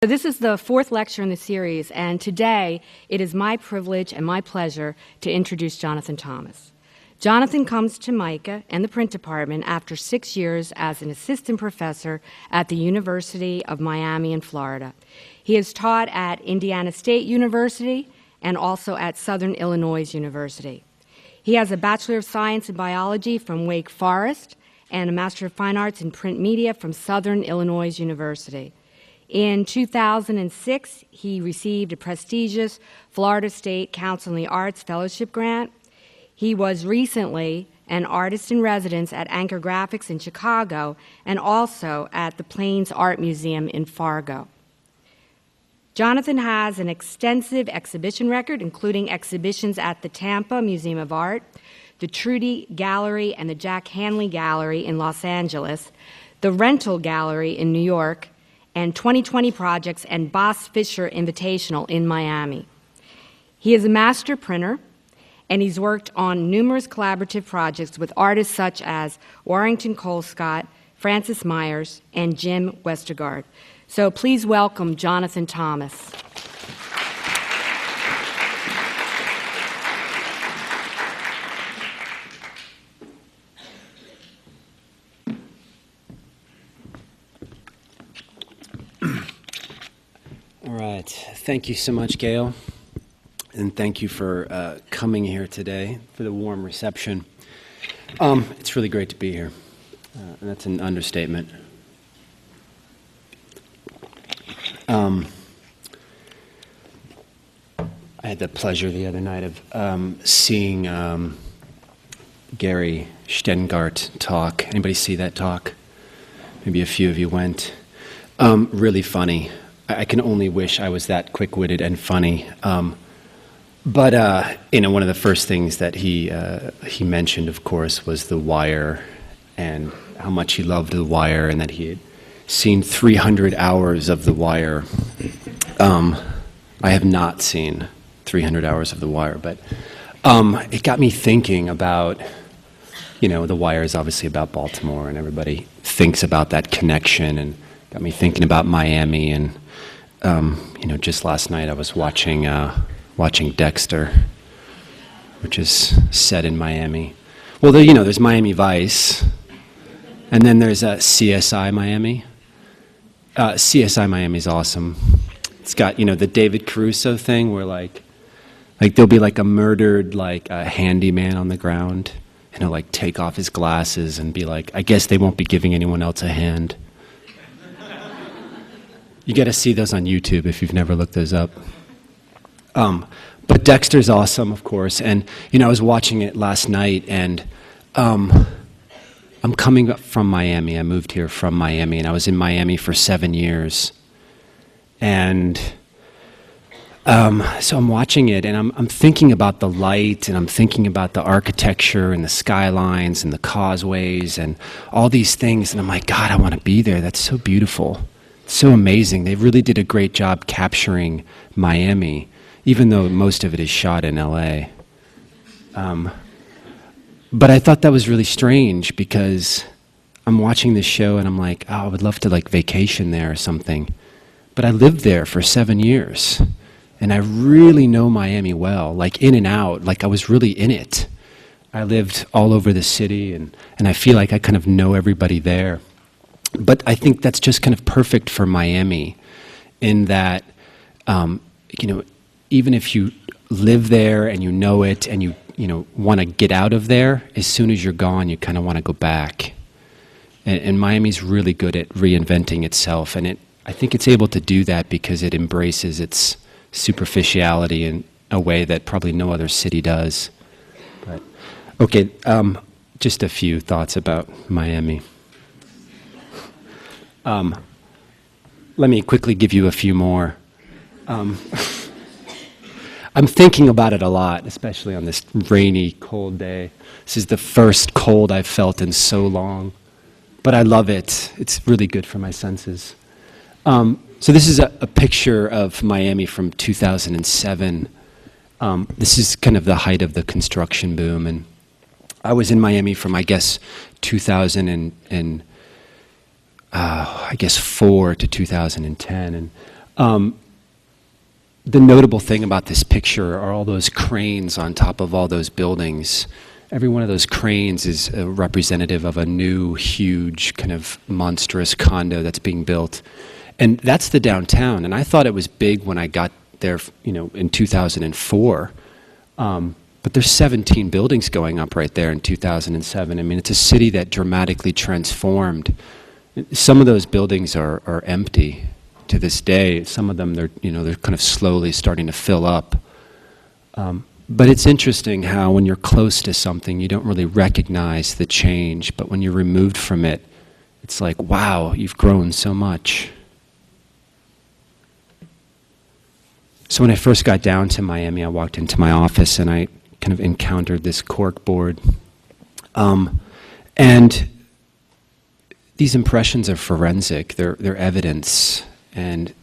So this is the fourth lecture in the series, and today it is my privilege and my pleasure to introduce Jonathan Thomas. Jonathan comes to MICA and the print department after 6 years as an assistant professor at the University of Miami in Florida. He has taught at Indiana State University and also at Southern Illinois University. He has a Bachelor of Science in Biology from Wake Forest and a Master of Fine Arts in Print Media from Southern Illinois University. In 2006, he received a prestigious Florida State Council on the Arts Fellowship Grant. He was recently an artist in residence at Anchor Graphics in Chicago and also at the Plains Art Museum in Fargo. Jonathan has an extensive exhibition record, including exhibitions at the Tampa Museum of Art, the Trudy Gallery and the Jack Hanley Gallery in Los Angeles, the Rental Gallery in New York, and 2020 projects and Boss Fisher Invitational in Miami. He is a master printer, and he's worked on numerous collaborative projects with artists such as Warrington Colescott, Francis Myers, and Jim Westergaard. So please welcome Jonathan Thomas. All right. Thank you so much, Gail. And thank you for coming here today, for the warm reception. It's really great to be here. And that's an understatement. I had the pleasure the other night of seeing Gary Stengart talk. Anybody see that talk? Maybe a few of you went. Really funny. I can only wish I was that quick-witted and funny. But one of the first things that he mentioned, of course, was The Wire and how much he loved The Wire and that he had seen 300 hours of The Wire. I have not seen 300 hours of The Wire, but it got me thinking about, The Wire is obviously about Baltimore, and everybody thinks about that connection, and got me thinking about Miami. And just last night I was watching Dexter, which is set in Miami. Well, there's Miami Vice, and then there's CSI Miami. CSI Miami is awesome. It's got the David Caruso thing where like there'll be like a murdered handyman on the ground, and he'll take off his glasses and be like, I guess they won't be giving anyone else a hand. You got to see those on YouTube if you've never looked those up. But Dexter's awesome, of course. And, I was watching it last night, and I'm coming up from Miami. I moved here from Miami, and I was in Miami for 7 years. And so I'm watching it, and I'm thinking about the light, and I'm thinking about the architecture and the skylines and the causeways and all these things. And I'm like, God, I want to be there. That's so beautiful. So amazing. They really did a great job capturing Miami, even though most of it is shot in LA. But I thought that was really strange because I'm watching this show and I'm like, oh, I would love to vacation there or something. But I lived there for 7 years, and I really know Miami well, in and out, I was really in it. I lived all over the city, and I feel like I kind of know everybody there. But I think that's just kind of perfect for Miami in that, even if you live there and you know it and you want to get out of there, as soon as you're gone, you kind of want to go back. And Miami's really good at reinventing itself, and I think it's able to do that because it embraces its superficiality in a way that probably no other city does. But, okay, just a few thoughts about Miami. Let me quickly give you a few more. I'm thinking about it a lot, especially on this rainy, cold day. This is the first cold I've felt in so long, but I love it. It's really good for my senses. So this is a picture of Miami from 2007. This is kind of the height of the construction boom, and I was in Miami from, 2000 and 4 to 2010, The notable thing about this picture are all those cranes on top of all those buildings. Every one of those cranes is a representative of a new, huge, kind of monstrous condo that's being built. And that's the downtown. And I thought it was big when I got there, in 2004. But there's 17 buildings going up right there in 2007. I mean, it's a city that dramatically transformed. Some of those buildings are empty to this day. Some of them, they're kind of slowly starting to fill up. But it's interesting how when you're close to something, you don't really recognize the change. But when you're removed from it, it's like, wow, you've grown so much. So when I first got down to Miami, I walked into my office and I kind of encountered this cork board. And these impressions are forensic, they're evidence. And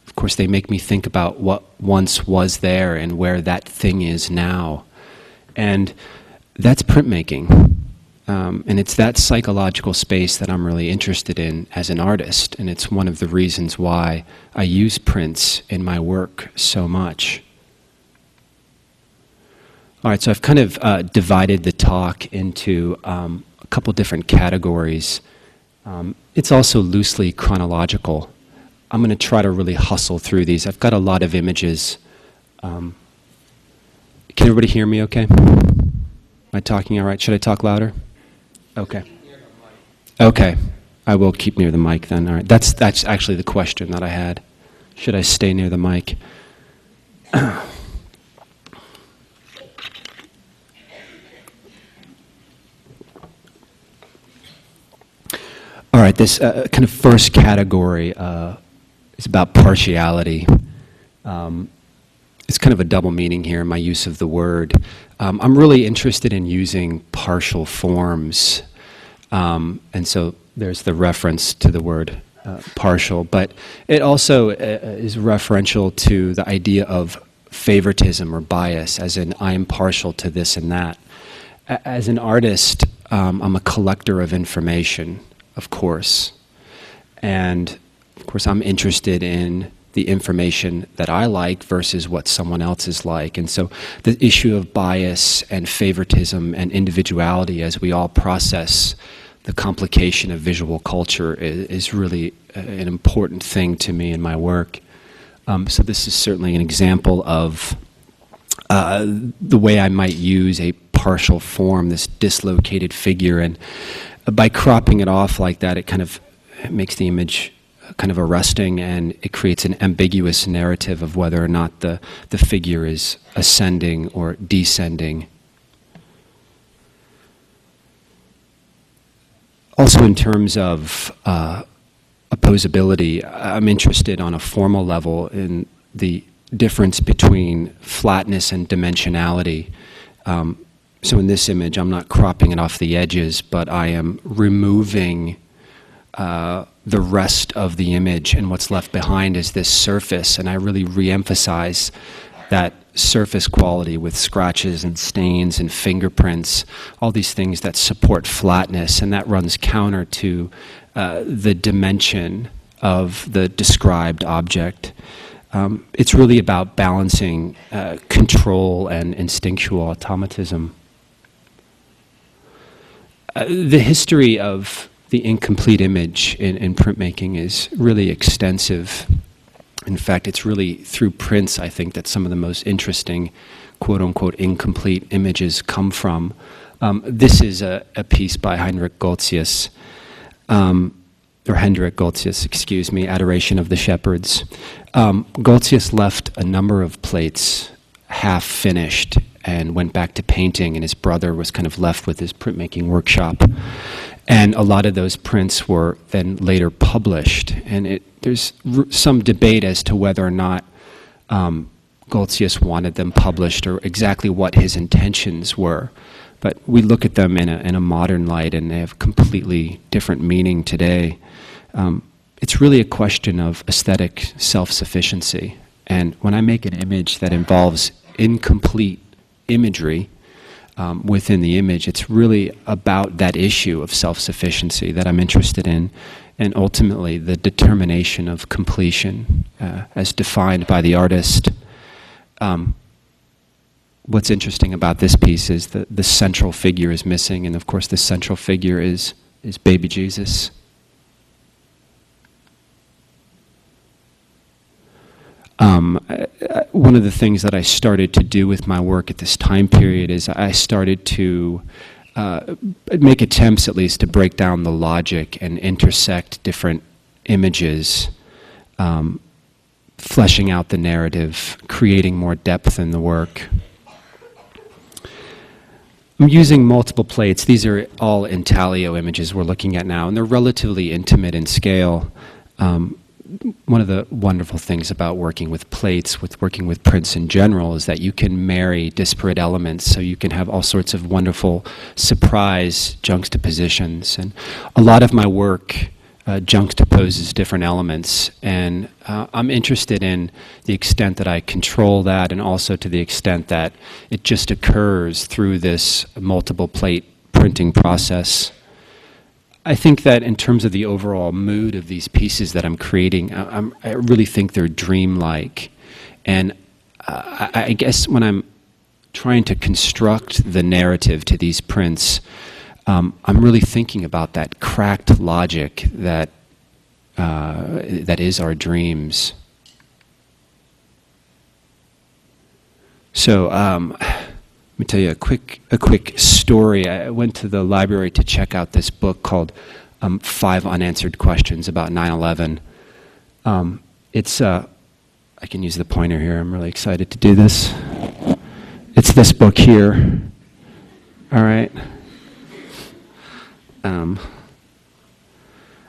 of course they make me think about what once was there and where that thing is now. And that's printmaking. And it's that psychological space that I'm really interested in as an artist. And it's one of the reasons why I use prints in my work so much. All right, so I've kind of divided the talk into a couple different categories. It's also loosely chronological. I'm going to try to really hustle through these. I've got a lot of images. Can everybody hear me okay? Am I talking all right? Should I talk louder? Okay. Okay. I will keep near the mic then. All right. That's actually the question that I had. Should I stay near the mic? All right, this kind of first category is about partiality. It's kind of a double meaning here in my use of the word. I'm really interested in using partial forms. And so there's the reference to the word partial, but it also is referential to the idea of favoritism or bias, as in I'm partial to this and that. As an artist, I'm a collector of information, of course. And of course, I'm interested in the information that I like versus what someone else is like. And so the issue of bias and favoritism and individuality as we all process the complication of visual culture is really an important thing to me in my work. So this is certainly an example of the way I might use a partial form, this dislocated figure, and by cropping it off like that, it kind of makes the image kind of arresting, and it creates an ambiguous narrative of whether or not the figure is ascending or descending. Also, in terms of opposability, I'm interested on a formal level in the difference between flatness and dimensionality. So in this image, I'm not cropping it off the edges, but I am removing the rest of the image, and what's left behind is this surface, and I really re-emphasize that surface quality with scratches and stains and fingerprints, all these things that support flatness, and that runs counter to the dimension of the described object. It's really about balancing control and instinctual automatism. The history of the incomplete image in printmaking is really extensive. In fact, it's really through prints, I think, that some of the most interesting, quote-unquote, incomplete images come from. This is a piece by Hendrik Goltzius, excuse me, Adoration of the Shepherds. Goltzius left a number of plates half finished and went back to painting, and his brother was kind of left with his printmaking workshop. And a lot of those prints were then later published. And there's some debate as to whether or not Goltzius wanted them published or exactly what his intentions were. But we look at them in a modern light, and they have completely different meaning today. It's really a question of aesthetic self-sufficiency. And when I make an image that involves incomplete imagery within the image, it's really about that issue of self-sufficiency that I'm interested in. and ultimately the determination of completion as defined by the artist. What's interesting about this piece is the central figure is missing, and of course the central figure is baby Jesus. One of the things that I started to do with my work at this time period is I started to make attempts, at least, to break down the logic and intersect different images, fleshing out the narrative, creating more depth in the work. I'm using multiple plates. These are all intaglio images we're looking at now, and they're relatively intimate in scale. One of the wonderful things about working with plates, with working with prints in general, is that you can marry disparate elements, so you can have all sorts of wonderful surprise juxtapositions. And a lot of my work juxtaposes different elements, and I'm interested in the extent that I control that, and also to the extent that it just occurs through this multiple plate printing process. I think that in terms of the overall mood of these pieces that I'm creating, I really think they're dreamlike. And I guess when I'm trying to construct the narrative to these prints, I'm really thinking about that cracked logic that is our dreams. So let me tell you a quick story. I went to the library to check out this book called 5 Unanswered Questions about 9/11. I can use the pointer here. I'm really excited to do this. It's this book here. All right.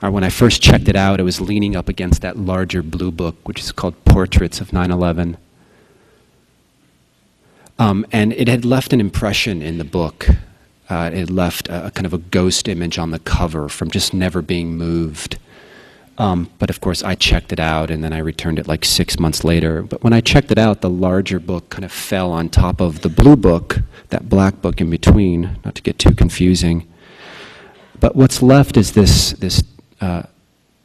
When I first checked it out, it was leaning up against that larger blue book, which is called Portraits of 9/11. And it had left an impression in the book. It had left a kind of a ghost image on the cover from just never being moved. But of course, I checked it out, and then I returned it like 6 months later. But when I checked it out, the larger book kind of fell on top of the blue book, that black book in between, not to get too confusing. But what's left is this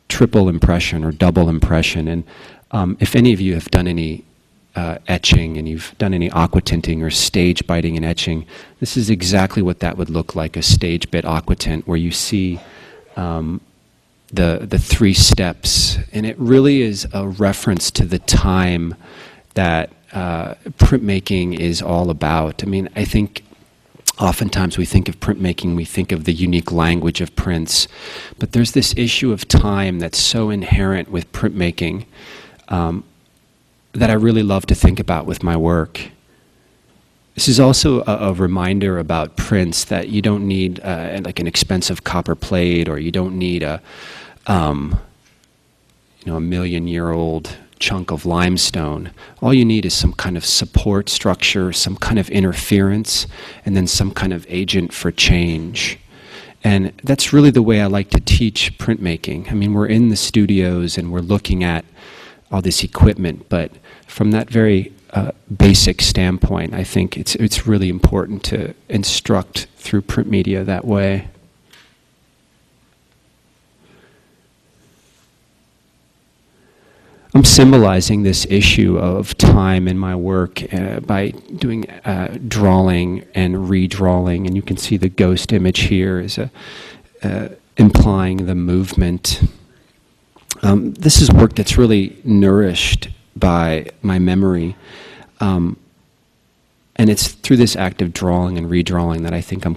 triple impression or double impression. And if any of you have done any etching, and you've done any aqua tinting or stage biting and etching, this is exactly what that would look like, a stage bit aqua tint, where you see the 3 steps. And it really is a reference to the time that printmaking is all about. I mean, I think oftentimes we think of printmaking, we think of the unique language of prints, but there's this issue of time that's so inherent with printmaking that I really love to think about with my work. This is also a reminder about prints that you don't need like an expensive copper plate, or you don't need a million-year-old chunk of limestone. All you need is some kind of support structure, some kind of interference, and then some kind of agent for change. And that's really the way I like to teach printmaking. I mean, we're in the studios and we're looking at all this equipment, but from that very basic standpoint, I think it's really important to instruct through print media that way. I'm symbolizing this issue of time in my work by doing drawing and redrawing, and you can see the ghost image here is implying the movement. This is work that's really nourished by my memory, and it's through this act of drawing and redrawing that I think I'm